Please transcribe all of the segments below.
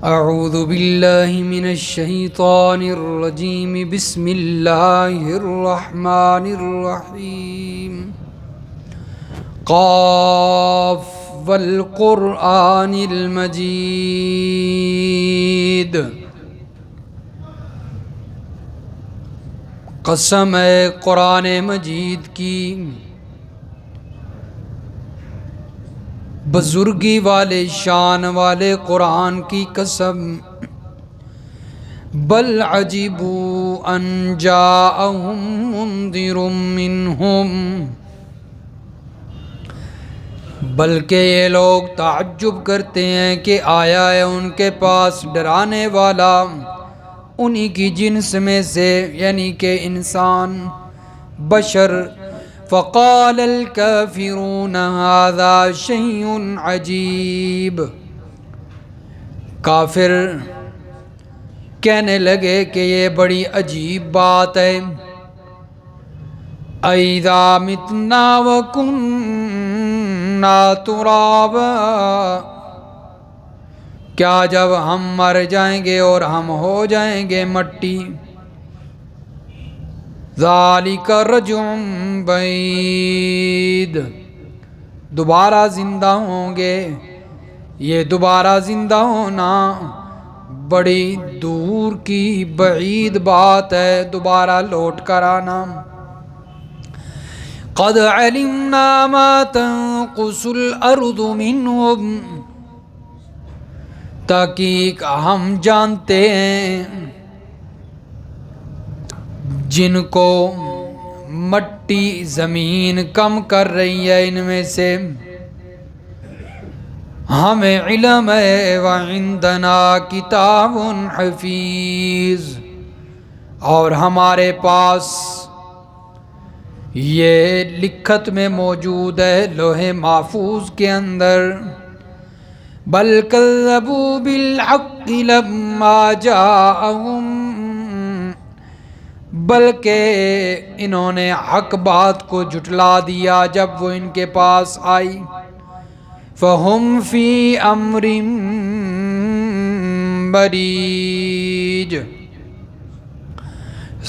اعوذ باللہ من الشیطان الرجیم بسم اللہ الرحمن الرحیم قاف والقرآن المجید۔ قسم ہے قرآن مجید کی، بزرگی والے شان والے قرآن کی قسم۔ بل عجبوا ان جاءہم منذر منہم، بلکہ یہ لوگ تعجب کرتے ہیں کہ آیا ہے ان کے پاس ڈرانے والا انہی کی جنس میں سے، یعنی کہ انسان بشر۔ فقال الکافرون ھذا شیء عجیب، کافر کہنے لگے کہ یہ بڑی عجیب بات ہے۔ اَإِذَا مِتْنَا وَكُنَّا تُرَابًا، کیا جب ہم مر جائیں گے اور ہم ہو جائیں گے مٹی؟ ذَلِكَ رَجْعٌ بَعِيدٌ، دوبارہ زندہ ہوں گے، یہ دوبارہ زندہ ہونا بڑی دور کی بعید بات ہے، دوبارہ لوٹ کر آنا۔ قَدْ عَلِمْنَا مَا تَنقُصُ الْأَرْضُ مِنْهُمْ، تحقیق ہم جانتے ہیں جن کو مٹی زمین کم کر رہی ہے ان میں سے، ہمیں علم ہے۔ وَعِندَنَا کِتَابٌ حَفِیظٌ، اور ہمارے پاس یہ لکھت میں موجود ہے لوح محفوظ کے اندر۔ بل کذبوا بالحق لما جاءہم، بلکہ انہوں نے حق بات کو جھٹلا دیا جب وہ ان کے پاس آئی۔ فہم فی امر مریج،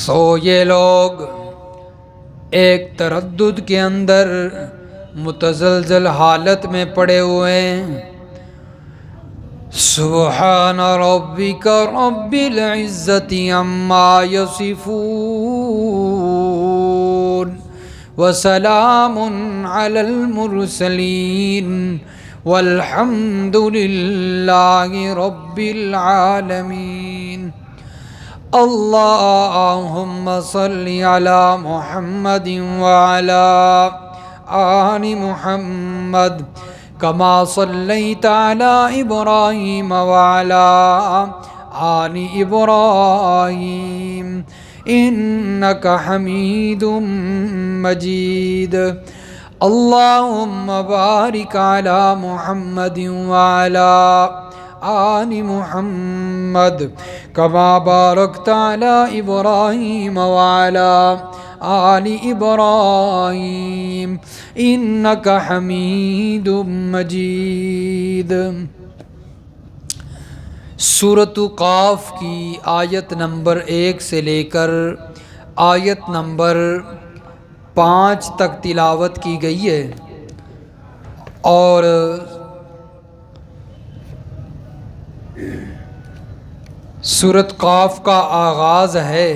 سو یہ لوگ ایک تردد کے اندر متزلزل حالت میں پڑے ہوئے ہیں۔ سبحان ربک رب العزت عما یصفون وسلام علی المرسلین والحمد للہ رب العالمین۔ اللہم صل علی محمد وعلی آل محمد کما صلیت علی ابراہیم وعلی آل ابراہیم انک حمید مجید۔ اللہم بارک علی محمد وعلی آل محمد کما بارکت علی ابراہیم وعلی آل ابراہیم انک حمید مجید۔ سورۃ قاف کی آیت نمبر 1 سے لے کر آیت نمبر 5 تک تلاوت کی گئی ہے، اور سورۃ قاف کا آغاز ہے۔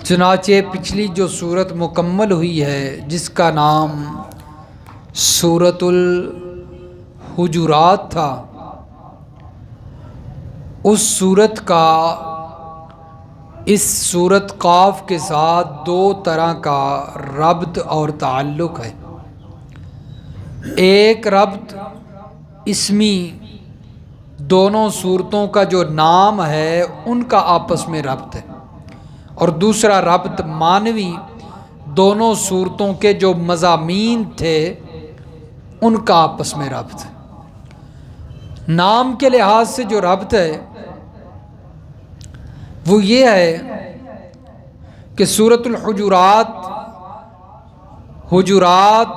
چنانچہ پچھلی جو سورت مکمل ہوئی ہے جس کا نام سورۃ الحجرات تھا، اس سورت کا اس سورت قاف کے ساتھ 2 طرح کا ربط اور تعلق ہے۔ ایک ربط اسمی، دونوں صورتوں کا جو نام ہے ان کا آپس میں ربط ہے، اور دوسرا ربط معنوی، دونوں صورتوں کے جو مضامین تھے ان کا آپس میں ربط ہے۔ نام کے لحاظ سے جو ربط ہے وہ یہ ہے کہ سورۃ الحجرات، حجرات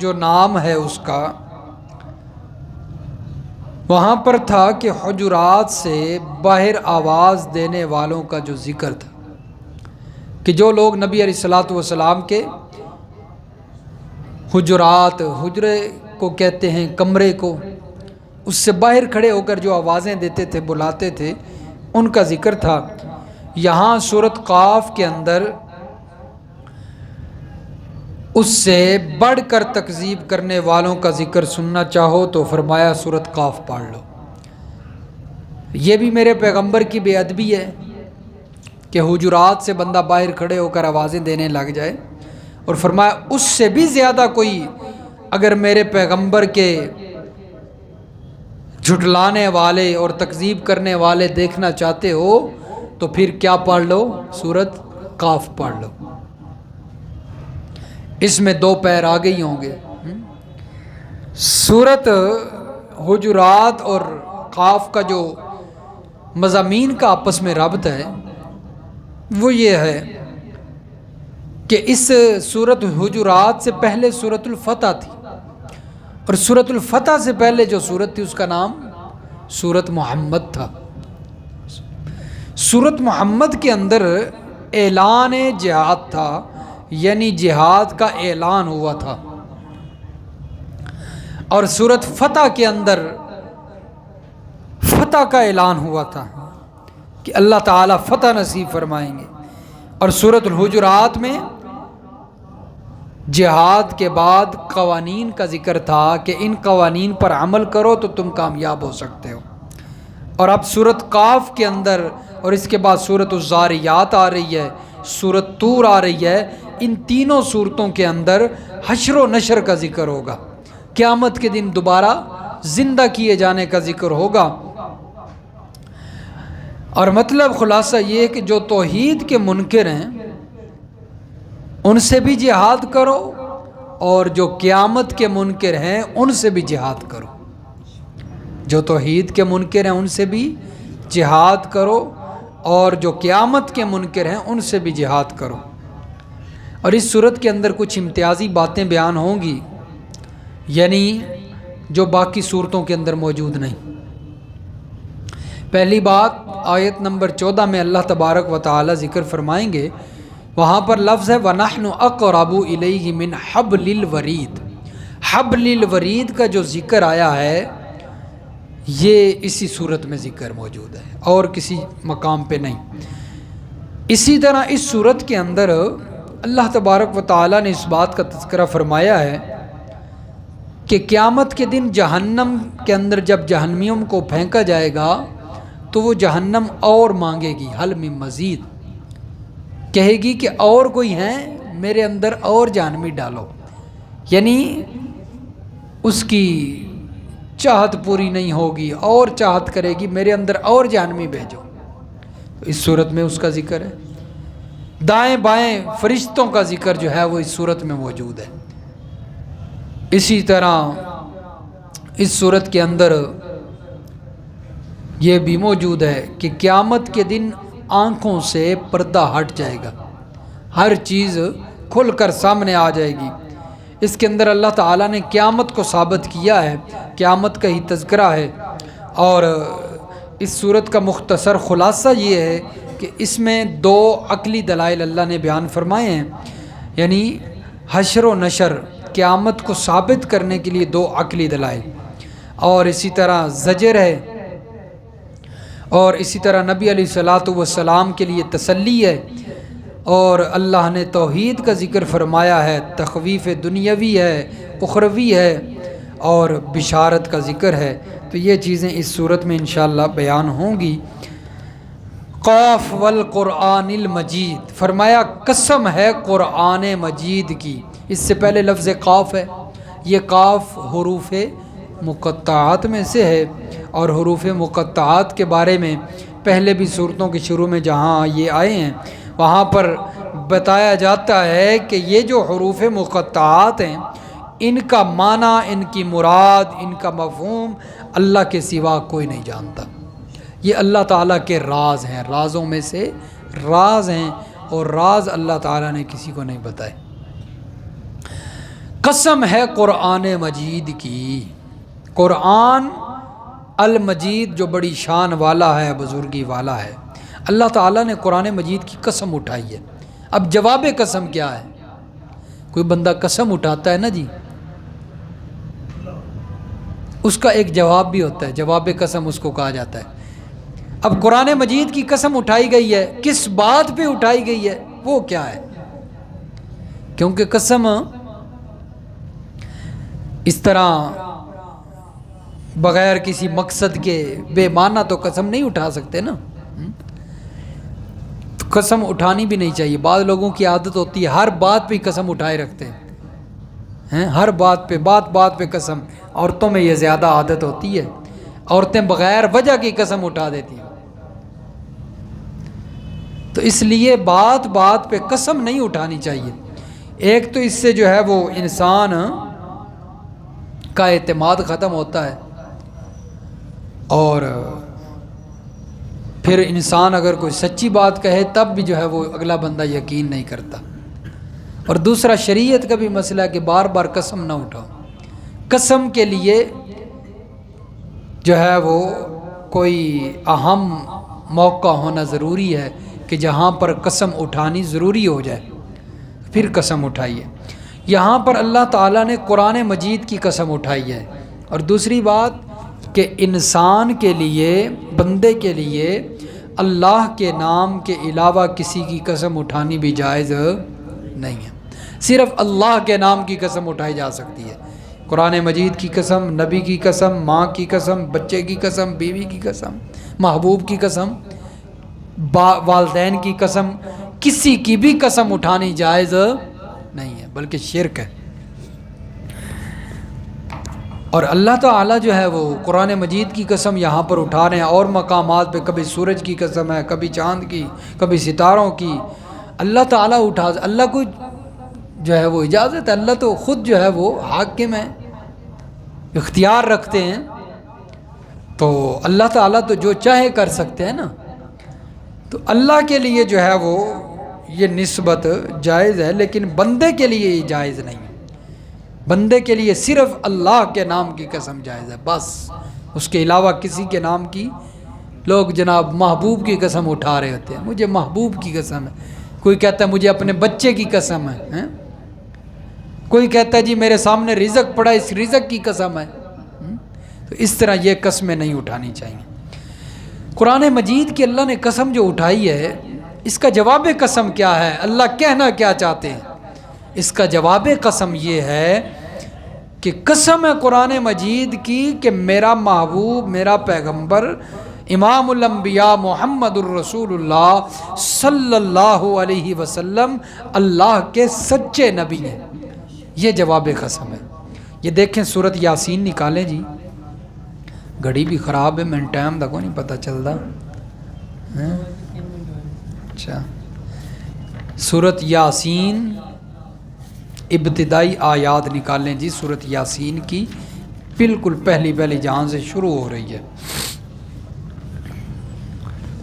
جو نام ہے اس کا، وہاں پر تھا کہ حجرات سے باہر آواز دینے والوں کا جو ذکر تھا، کہ جو لوگ نبی علیہ الصلوۃ والسلام کے حجرات، حجرے کو کہتے ہیں کمرے کو، اس سے باہر کھڑے ہو کر جو آوازیں دیتے تھے، بلاتے تھے، ان کا ذکر تھا۔ یہاں سورۃ قاف کے اندر اس سے بڑھ کر تکذیب کرنے والوں کا ذکر سننا چاہو تو فرمایا سورۃ قاف پڑھ لو۔ یہ بھی میرے پیغمبر کی بے ادبی ہے کہ حجرات سے بندہ باہر کھڑے ہو کر آوازیں دینے لگ جائے، اور فرمایا اس سے بھی زیادہ کوئی اگر میرے پیغمبر کے جھٹلانے والے اور تکذیب کرنے والے دیکھنا چاہتے ہو تو پھر کیا پڑھ لو؟ سورۃ قاف پڑھ لو۔ اس میں دو پیر آگے ہی ہوں گے۔ سورۃ حجرات اور قاف کا جو مضامین کا آپس میں ربط ہے وہ یہ ہے کہ اس سورۃ حجرات سے پہلے سورۃ الفتح تھی، اور سورۃ الفتح سے پہلے جو سورت تھی اس کا نام سورۃ محمد تھا۔ سورۃ محمد کے اندر اعلان جہاد تھا، یعنی جہاد کا اعلان ہوا تھا، اور سورۃ فتح کے اندر فتح کا اعلان ہوا تھا کہ اللہ تعالیٰ فتح نصیب فرمائیں گے، اور سورۃ الحجرات میں جہاد کے بعد قوانین کا ذکر تھا کہ ان قوانین پر عمل کرو تو تم کامیاب ہو سکتے ہو۔ اور اب سورۃ قاف کے اندر اور اس کے بعد سورۃ الزاریات آ رہی ہے، سورۃ طور آ رہی ہے، ان تینوں صورتوں کے اندر حشر و نشر کا ذکر ہوگا، قیامت کے دن دوبارہ زندہ کیے جانے کا ذکر ہوگا۔ اور مطلب خلاصہ یہ کہ جو توحید کے منکر ہیں ان سے بھی جہاد کرو، اور جو قیامت کے منکر ہیں ان سے بھی جہاد کرو۔ جو توحید کے منکر ہیں ان سے بھی جہاد کرو، اور جو قیامت کے منکر ہیں ان سے بھی جہاد کرو۔ اور اس صورت کے اندر کچھ امتیازی باتیں بیان ہوں گی، یعنی جو باقی صورتوں کے اندر موجود نہیں۔ پہلی بات، آیت نمبر 14 میں اللہ تبارک و تعالی ذکر فرمائیں گے، وہاں پر لفظ ہے وَنَحْنُ أَقْرَبُ إِلَيْهِ مِنْ حَبْلِ الْوَرِيدِ۔ حبل الورید کا جو ذکر آیا ہے یہ اسی صورت میں ذکر موجود ہے اور کسی مقام پہ نہیں۔ اسی طرح اس صورت کے اندر اللہ تبارک و تعالی نے اس بات کا تذکرہ فرمایا ہے کہ قیامت کے دن جہنم کے اندر جب جہنمیوں کو پھینکا جائے گا تو وہ جہنم اور مانگے گی، حل من مزید، کہے گی کہ اور کوئی ہیں میرے اندر اور جہنمی ڈالو، یعنی اس کی چاہت پوری نہیں ہوگی اور چاہت کرے گی میرے اندر اور جہنمی بھیجو۔ اس صورت میں اس کا ذکر ہے۔ دائیں بائیں فرشتوں کا ذکر جو ہے وہ اس صورت میں موجود ہے۔ اسی طرح اس صورت کے اندر یہ بھی موجود ہے کہ قیامت کے دن آنکھوں سے پردہ ہٹ جائے گا، ہر چیز کھل کر سامنے آ جائے گی۔ اس کے اندر اللہ تعالیٰ نے قیامت کو ثابت کیا ہے، قیامت کا ہی تذکرہ ہے، اور اس صورت کا مختصر خلاصہ یہ ہے کہ اس میں دو عقلی دلائل اللہ نے بیان فرمائے ہیں، یعنی حشر و نشر، قیامت کو ثابت کرنے کے لیے دو عقلی دلائل، اور اسی طرح زجر ہے، اور اسی طرح نبی علیہ الصلوۃ والسلام کے لیے تسلی ہے، اور اللہ نے توحید کا ذکر فرمایا ہے، تخویف دنیاوی ہے، اخروی ہے، اور بشارت کا ذکر ہے۔ تو یہ چیزیں اس صورت میں انشاءاللہ بیان ہوں گی۔ قاف والقرآن المجید، فرمایا قسم ہے قرآن مجید کی۔ اس سے پہلے لفظ قاف ہے، یہ قاف حروف مقطعات میں سے ہے، اور حروف مقطعات کے بارے میں پہلے بھی صورتوں کے شروع میں جہاں یہ آئے ہیں وہاں پر بتایا جاتا ہے کہ یہ جو حروف مقطعات ہیں ان کا معنی، ان کی مراد، ان کا مفہوم اللہ کے سوا کوئی نہیں جانتا۔ یہ اللہ تعالیٰ کے راز ہیں، رازوں میں سے راز ہیں، اور راز اللہ تعالیٰ نے کسی کو نہیں بتائے۔ قسم ہے قرآن مجید کی، قرآن المجید جو بڑی شان والا ہے، بزرگی والا ہے۔ اللہ تعالیٰ نے قرآن مجید کی قسم اٹھائی ہے۔ اب جواب قسم کیا ہے؟ کوئی بندہ قسم اٹھاتا ہے نا جی، اس کا ایک جواب بھی ہوتا ہے، جواب قسم اس کو کہا جاتا ہے۔ اب قرآن مجید کی قسم اٹھائی گئی ہے، کس بات پہ اٹھائی گئی ہے وہ کیا ہے؟ کیونکہ قسم اس طرح بغیر کسی مقصد کے بے معنی تو قسم نہیں اٹھا سکتے نا، تو قسم اٹھانی بھی نہیں چاہیے۔ بعض لوگوں کی عادت ہوتی ہے ہر بات پہ قسم اٹھائے رکھتے ہیں، ہر بات پہ بات پہ قسم۔ عورتوں میں یہ زیادہ عادت ہوتی ہے، عورتیں بغیر وجہ کی قسم اٹھا دیتی ہیں۔ تو اس لیے بات پہ قسم نہیں اٹھانی چاہیے۔ ایک تو اس سے جو ہے وہ انسان کا اعتماد ختم ہوتا ہے، اور پھر انسان اگر کوئی سچی بات کہے تب بھی جو ہے وہ اگلا بندہ یقین نہیں کرتا۔ اور دوسرا شریعت کا بھی مسئلہ ہے کہ بار بار قسم نہ اٹھاؤ۔ قسم کے لیے جو ہے وہ کوئی اہم موقع ہونا ضروری ہے کہ جہاں پر قسم اٹھانی ضروری ہو جائے، پھر قسم اٹھائیے۔ یہاں پر اللہ تعالیٰ نے قرآن مجید کی قسم اٹھائی ہے۔ اور دوسری بات کہ انسان کے لیے، بندے کے لیے اللہ کے نام کے علاوہ کسی کی قسم اٹھانی بھی جائز نہیں ہے، صرف اللہ کے نام کی قسم اٹھائی جا سکتی ہے۔ قرآن مجید کی قسم، نبی کی قسم، ماں کی قسم، بچے کی قسم، بیوی کی قسم، محبوب کی قسم، والدین کی قسم، کسی کی بھی قسم اٹھانی جائز نہیں ہے، بلکہ شرک ہے۔ اور اللہ تعالیٰ جو ہے وہ قرآن مجید کی قسم یہاں پر اٹھا رہے ہیں، اور مقامات پہ کبھی سورج کی قسم ہے، کبھی چاند کی، کبھی ستاروں کی۔ اللہ تعالیٰ اللہ کو جو ہے وہ اجازت ہے، اللہ تو خود جو ہے وہ حاکم ہے، اختیار رکھتے ہیں، تو اللہ تعالیٰ تو جو چاہے کر سکتے ہیں نا۔ تو اللہ کے لیے جو ہے وہ یہ نسبت جائز ہے، لیکن بندے کے لیے یہ جائز نہیں ہے۔ بندے کے لیے صرف اللہ کے نام کی قسم جائز ہے، بس اس کے علاوہ کسی کے نام کی، لوگ جناب محبوب کی قسم اٹھا رہے ہوتے ہیں، مجھے محبوب کی قسم ہے، کوئی کہتا ہے مجھے اپنے بچے کی قسم ہے، کوئی کہتا ہے جی میرے سامنے رزق پڑا اس رزق کی قسم ہے۔ تو اس طرح یہ قسمیں نہیں اٹھانی چاہیے۔ قرآن مجید کی اللہ نے قسم جو اٹھائی ہے، اس کا جواب قسم کیا ہے؟ اللہ کہنا کیا چاہتے ہیں؟ اس کا جواب قسم یہ ہے کہ قسم ہے قرآن مجید کی کہ میرا محبوب، میرا پیغمبر، امام الانبیاء محمد الرسول اللہ صلی اللہ علیہ وسلم اللہ کے سچے نبی ہیں۔ یہ جواب قسم ہے۔ یہ دیکھیں سورۃ یاسین نکالیں جی، گھڑی بھی خراب ہے، میں ٹائم تک نہیں پتہ چلتا۔ اچھا، سورۃ یاسین ابتدائی آیات نکالیں جی، سورۃ یاسین کی بالکل پہلی جہاں سے شروع ہو رہی ہے۔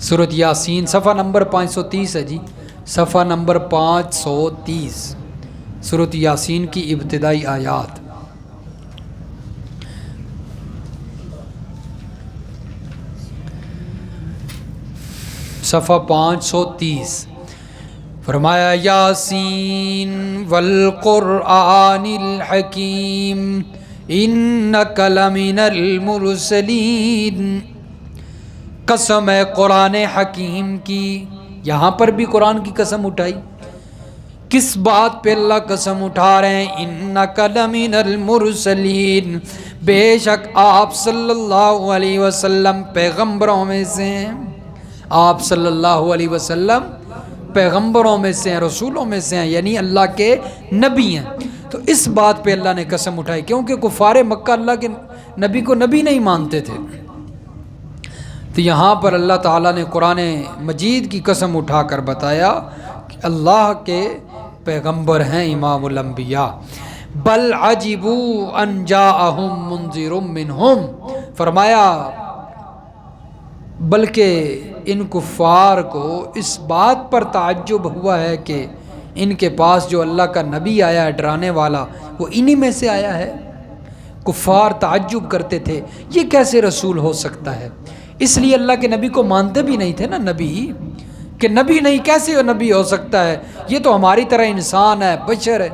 سورۃ یاسین صفحہ نمبر 530 ہے جی، صفحہ نمبر 530، سورۃ یاسین کی ابتدائی آیات۔ صفحہ 530 فرمایا یاسین والقرآن الحکیم انک لمن المرسلین، قسم ہے قرآن حکیم کی۔ یہاں پر بھی قرآن کی قسم اٹھائی، کس بات پہ اللہ قسم اٹھا رہے ہیں؟ انک لمن المرسلین، بے شک آپ صلی اللہ علیہ وسلم پیغمبروں میں سے ہیں، آپ صلی اللہ علیہ وسلم پیغمبروں میں سے ہیں، رسولوں میں سے ہیں، یعنی اللہ کے نبی ہیں۔ تو اس بات پہ اللہ نے قسم اٹھائی، کیونکہ کفار مکہ اللہ کے نبی کو نبی نہیں مانتے تھے۔ تو یہاں پر اللہ تعالیٰ نے قرآن مجید کی قسم اٹھا کر بتایا کہ اللہ کے پیغمبر ہیں امام الانبیاء۔ بل عجبوا ان جاءہم منذر منہم، فرمایا بلکہ ان کفار کو اس بات پر تعجب ہوا ہے کہ ان کے پاس جو اللہ کا نبی آیا ہے ڈرانے والا، وہ انہی میں سے آیا ہے۔ کفار تعجب کرتے تھے یہ کیسے رسول ہو سکتا ہے، اس لیے اللہ کے نبی کو مانتے بھی نہیں تھے نا، نبی کہ نبی نہیں کیسے وہ نبی ہو سکتا ہے، یہ تو ہماری طرح انسان ہے، بشر ہے،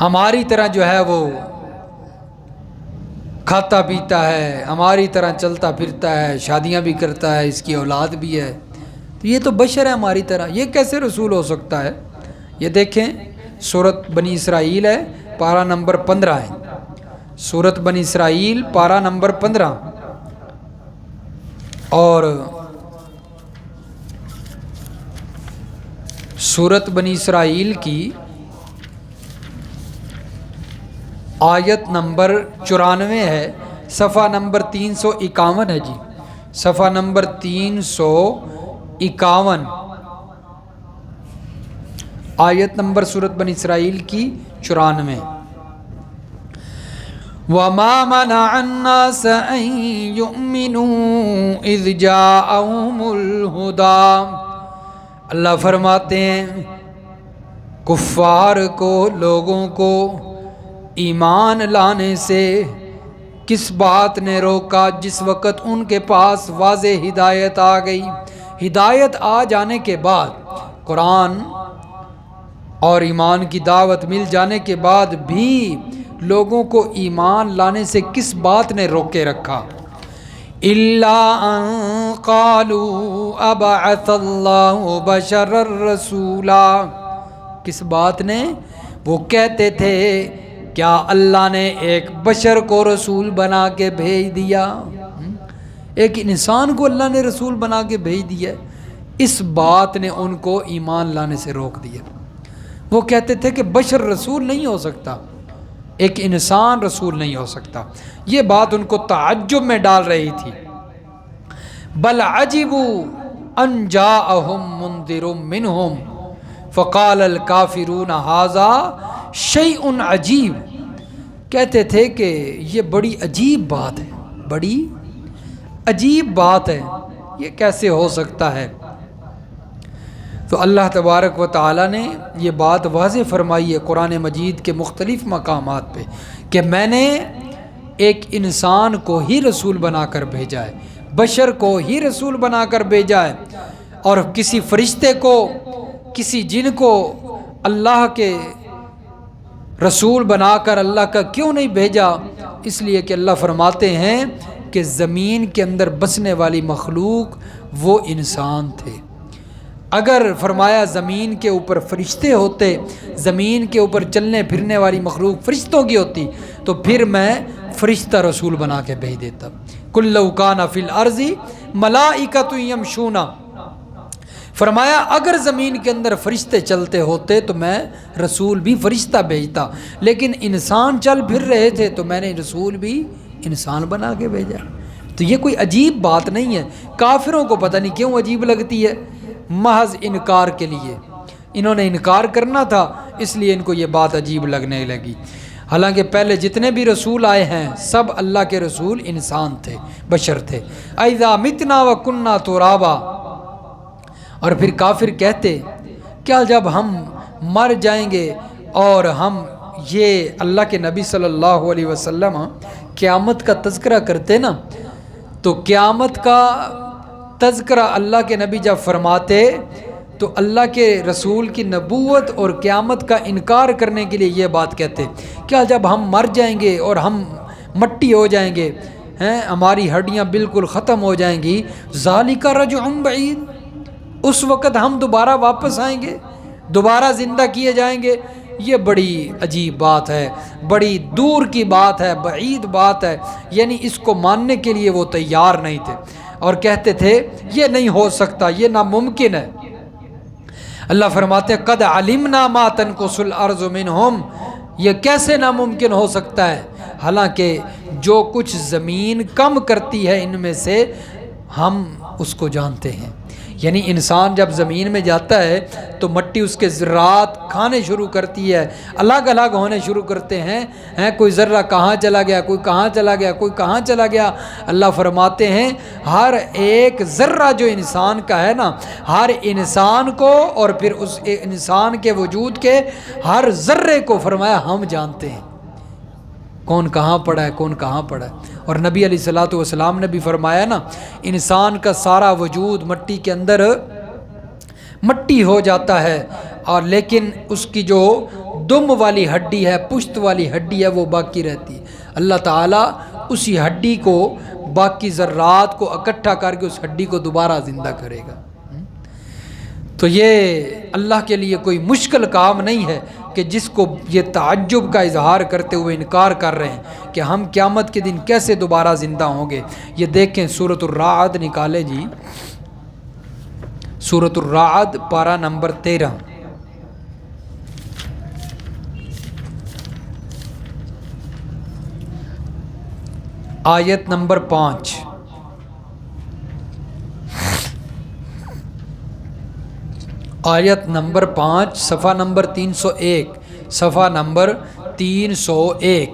ہماری طرح جو ہے وہ کھاتا پیتا ہے، ہماری طرح چلتا پھرتا ہے، شادیاں بھی کرتا ہے، اس کی اولاد بھی ہے، تو یہ تو بشر ہے ہماری طرح، یہ کیسے رسول ہو سکتا ہے۔ یہ دیکھیں سورۃ بنی اسرائیل ہے، پارہ نمبر 15 ہے، سورۃ بنی اسرائیل پارہ نمبر 15، اور سورۃ بنی اسرائیل کی آیت نمبر 94 ہے، صفحہ نمبر 351 ہے جی، صفحہ نمبر 351، آیت نمبر سورۃ بنی اسرائیل کی 94۔ وَمَا مَنَعَ النَّاسَ أَن يُؤْمِنُوا إِذْ جَاءَهُمُ الْهُدَىٰ، اللہ فرماتے ہیں کفار کو، لوگوں کو ایمان لانے سے کس بات نے روکا، جس وقت ان کے پاس واضح ہدایت آ گئی۔ ہدایت آ جانے کے بعد، قرآن اور ایمان کی دعوت مل جانے کے بعد بھی لوگوں کو ایمان لانے سے کس بات نے روکے رکھا؟ إِلَّا أَن قَالُوا أَبَعَثَ اللَّهُ بَشَرًا رَّسُولًا، کس بات نے؟ وہ کہتے تھے کیا اللہ نے ایک بشر کو رسول بنا کے بھیج دیا، ایک انسان کو اللہ نے رسول بنا کے بھیج دیا، اس بات نے ان کو ایمان لانے سے روک دیا۔ وہ کہتے تھے کہ بشر رسول نہیں ہو سکتا، ایک انسان رسول نہیں ہو سکتا، یہ بات ان کو تعجب میں ڈال رہی تھی۔ بل عجبوا ان جاءہم منذر منہم فقال الکافرون ھذا شیء عجیب، کہتے تھے کہ یہ بڑی عجیب بات ہے، بڑی عجیب بات ہے، یہ کیسے ہو سکتا ہے۔ تو اللہ تبارک و تعالیٰ نے یہ بات واضح فرمائی ہے قرآن مجید کے مختلف مقامات پہ کہ میں نے ایک انسان کو ہی رسول بنا کر بھیجا ہے، بشر کو ہی رسول بنا کر بھیجا ہے، اور کسی فرشتے کو، کسی جن کو اللہ کے رسول بنا کر اللہ کا کیوں نہیں بھیجا؟ اس لیے کہ اللہ فرماتے ہیں کہ زمین کے اندر بسنے والی مخلوق وہ انسان تھے۔ اگر فرمایا زمین کے اوپر فرشتے ہوتے، زمین کے اوپر چلنے پھرنے والی مخلوق فرشتوں کی ہوتی، تو پھر میں فرشتہ رسول بنا کے بھیج دیتا۔ قُل لَوْ كَانَ فِي الْأَرْضِ مَلَائِكَةٌ يَمْشُونَ، فرمایا اگر زمین کے اندر فرشتے چلتے ہوتے تو میں رسول بھی فرشتہ بھیجتا، لیکن انسان چل پھر رہے تھے تو میں نے رسول بھی انسان بنا کے بھیجا۔ تو یہ کوئی عجیب بات نہیں ہے، کافروں کو پتہ نہیں کیوں عجیب لگتی ہے، محض انکار کے لیے، انہوں نے انکار کرنا تھا اس لیے ان کو یہ بات عجیب لگنے لگی۔ حالانکہ پہلے جتنے بھی رسول آئے ہیں سب اللہ کے رسول انسان تھے، بشر تھے۔ اَإِذَا مِتْنَا وَكُنَّا تُرَابًا، اور پھر کافر کہتے کیا جب ہم مر جائیں گے اور ہم، یہ اللہ کے نبی صلی اللہ علیہ وسلم قیامت کا تذکرہ کرتے نا، تو قیامت کا تذکرہ اللہ کے نبی جب فرماتے تو اللہ کے رسول کی نبوت اور قیامت کا انکار کرنے کے لیے یہ بات کہتے کیا جب ہم مر جائیں گے اور ہم مٹی ہو جائیں گے، ہماری ہڈیاں بالکل ختم ہو جائیں گی، ذالک رجع بعید، اس وقت ہم دوبارہ واپس آئیں گے، دوبارہ زندہ کیے جائیں گے، یہ بڑی عجیب بات ہے، بڑی دور کی بات ہے، بعید بات ہے، یعنی اس کو ماننے کے لیے وہ تیار نہیں تھے اور کہتے تھے یہ نہیں ہو سکتا، یہ ناممکن ہے۔ اللہ فرماتے ہیں قد علمنا ما تنقص الارض منہم، یہ کیسے ناممکن ہو سکتا ہے، حالانکہ جو کچھ زمین کم کرتی ہے ان میں سے ہم اس کو جانتے ہیں۔ یعنی انسان جب زمین میں جاتا ہے تو مٹی اس کے ذرات کھانے شروع کرتی ہے، الگ الگ ہونے شروع کرتے ہیں، کوئی ذرہ کہاں چلا گیا، کوئی کہاں چلا گیا، کوئی کہاں چلا گیا۔ اللہ فرماتے ہیں ہر ایک ذرہ جو انسان کا ہے نا، ہر انسان کو اور پھر اس انسان کے وجود کے ہر ذرے کو فرمایا ہم جانتے ہیں۔ کون کہاں پڑا ہے، کون کہاں پڑا ہے۔ اور نبی علیہ الصلوۃ والسلام نے بھی فرمایا نا، انسان کا سارا وجود مٹی کے اندر مٹی ہو جاتا ہے، اور لیکن اس کی جو دم والی ہڈی ہے، پشت والی ہڈی ہے، وہ باقی رہتی ہے۔ اللہ تعالیٰ اسی ہڈی کو، باقی ذرات کو اکٹھا کر کے اس ہڈی کو دوبارہ زندہ کرے گا۔ تو یہ اللہ کے لیے کوئی مشکل کام نہیں ہے کہ جس کو یہ تعجب کا اظہار کرتے ہوئے انکار کر رہے ہیں کہ ہم قیامت کے دن کیسے دوبارہ زندہ ہوں گے۔ یہ دیکھیں سورۃ الرعد نکالے جی، سورۃ الرعد پارہ نمبر 13، آیت نمبر 5۔ آیت نمبر 5، صفحہ نمبر 301، صفحہ نمبر 301۔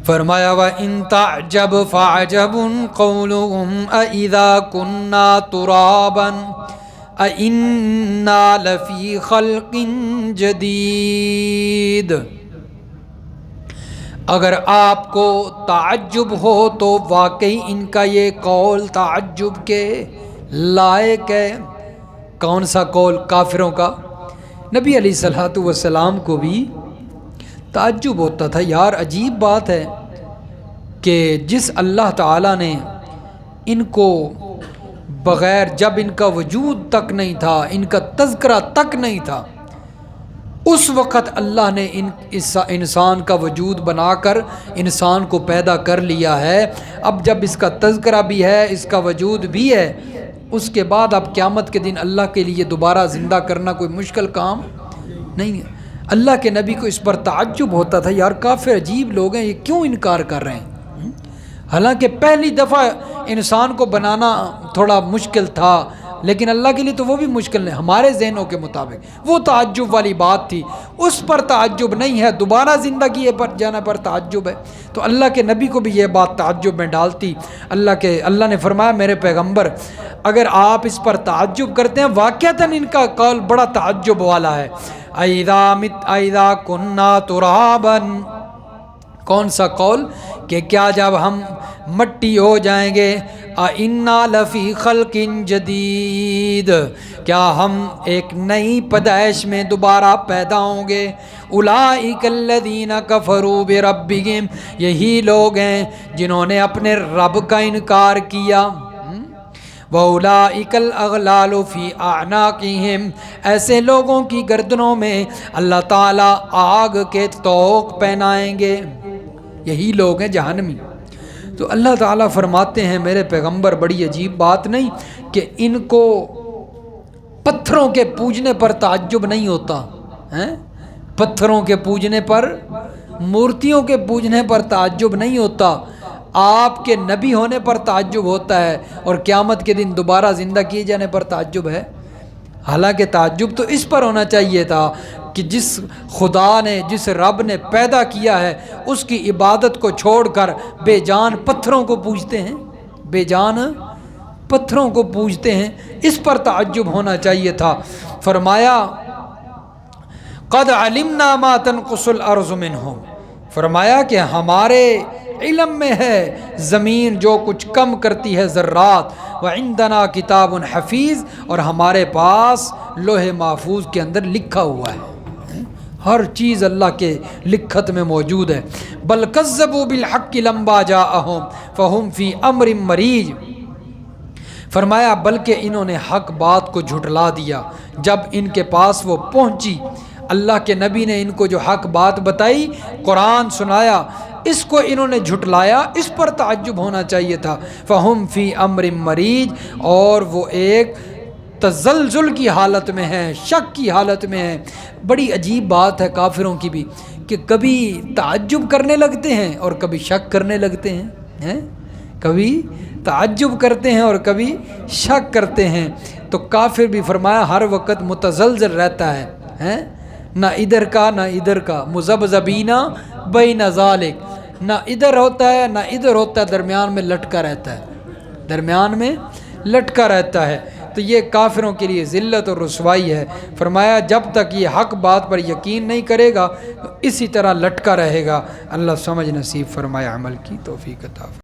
فرمایا وَإِن تَعْجَبْ فَعَجَبٌ قَوْلُهُمْ أَإِذَا كُنَّا تُرَابًا أَإِنَّا لَفِي خَلْقٍ جَدِيدٍ۔ اگر آپ کو تعجب ہو تو واقعی ان کا یہ قول تعجب کے لائق ہے۔ کون سا قول؟ کافروں کا۔ نبی علیہ الصلوۃ والسلام کو بھی تعجب ہوتا تھا، یار عجیب بات ہے کہ جس اللہ تعالیٰ نے ان کو بغیر، جب ان کا وجود تک نہیں تھا، ان کا تذکرہ تک نہیں تھا، اس وقت اللہ نے انسان کا وجود بنا کر انسان کو پیدا کر لیا ہے۔ اب جب اس کا تذکرہ بھی ہے، اس کا وجود بھی ہے، اس کے بعد اب قیامت کے دن اللہ کے لیے دوبارہ زندہ کرنا کوئی مشکل کام نہیں ہے۔ اللہ کے نبی کو اس پر تعجب ہوتا تھا، یار کافر عجیب لوگ ہیں، یہ کیوں انکار کر رہے ہیں؟ حالانکہ پہلی دفعہ انسان کو بنانا تھوڑا مشکل تھا، لیکن اللہ کے لیے تو وہ بھی مشکل نہیں، ہمارے ذہنوں کے مطابق وہ تعجب والی بات تھی، اس پر تعجب نہیں ہے، دوبارہ زندگی پر جانا پر تعجب ہے۔ تو اللہ کے نبی کو بھی یہ بات تعجب میں ڈالتی۔ اللہ نے فرمایا میرے پیغمبر اگر آپ اس پر تعجب کرتے ہیں، واقعتاً ان کا قول بڑا تعجب والا ہے۔ اَإِذَا كُنَّا تُرَابًا، کون سا قول؟ کہ کیا جب ہم مٹی ہو جائیں گے، اِنَّا لَفِي خَلْقٍ جَدِيدٍ، کیا ہم ایک نئی پیدائش میں دوبارہ پیدا ہوں گے۔ اُولَٰئِكَ الَّذِينَ كَفَرُوا بِرَبِّهِمْ، یہی لوگ ہیں جنہوں نے اپنے رب کا انکار کیا۔ وَأُولَٰئِكَ الْأَغْلَالُ فِي أَعْنَاقِهِمْ، ایسے لوگوں کی گردنوں میں اللہ تعالیٰ آگ کے طوق پہنائیں گے، یہی لوگ ہیں جہنمی۔ تو اللہ تعالیٰ فرماتے ہیں میرے پیغمبر بڑی عجیب بات نہیں کہ ان کو پتھروں کے پوجنے پر تعجب نہیں ہوتا، پتھروں کے پوجنے پر، مورتیوں کے پوجنے پر تعجب نہیں ہوتا، آپ کے نبی ہونے پر تعجب ہوتا ہے، اور قیامت کے دن دوبارہ زندہ کیے جانے پر تعجب ہے۔ حالانکہ تعجب تو اس پر ہونا چاہیے تھا کہ جس خدا نے، جس رب نے پیدا کیا ہے، اس کی عبادت کو چھوڑ کر بے جان پتھروں کو پوجتے ہیں، بے جان پتھروں کو پوجتے ہیں، اس پر تعجب ہونا چاہیے تھا۔ فرمایا قد علمنا ما تنقص الارض منہم، فرمایا کہ ہمارے علم میں ہے زمین جو کچھ کم کرتی ہے ذرات، وعندنا کتاب حفیظ، اور ہمارے پاس لوح محفوظ کے اندر لکھا ہوا ہے، ہر چیز اللہ کے لکھت میں موجود ہے۔ بل کذبوا بالحق لما جاءہم فہم فی امر مریج، فرمایا بلکہ انہوں نے حق بات کو جھٹلا دیا جب ان کے پاس وہ پہنچی۔ اللہ کے نبی نے ان کو جو حق بات بتائی، قرآن سنایا، اس کو انہوں نے جھٹلایا، اس پر تعجب ہونا چاہیے تھا۔ فہم فی امر مریج، اور وہ ایک تزلزل کی حالت میں ہیں، شک کی حالت میں ہیں۔ بڑی عجیب بات ہے کافروں کی بھی کہ کبھی تعجب کرنے لگتے ہیں اور کبھی شک کرنے لگتے ہیں، کبھی تعجب کرتے ہیں اور کبھی شک کرتے ہیں۔ تو کافر بھی فرمایا ہر وقت متزلزل رہتا ہے، نہ ادھر کا نہ ادھر کا، مذبذبین بین ذالک، نہ ادھر ہوتا ہے نہ ادھر ہوتا ہے، درمیان میں لٹکا رہتا ہے، درمیان میں لٹکا رہتا ہے۔ تو یہ کافروں کے لیے ذلت اور رسوائی ہے۔ فرمایا جب تک یہ حق بات پر یقین نہیں کرے گا تو اسی طرح لٹکا رہے گا۔ اللہ سمجھ نصیب فرمائے، عمل کی توفیق عطا فرمائے۔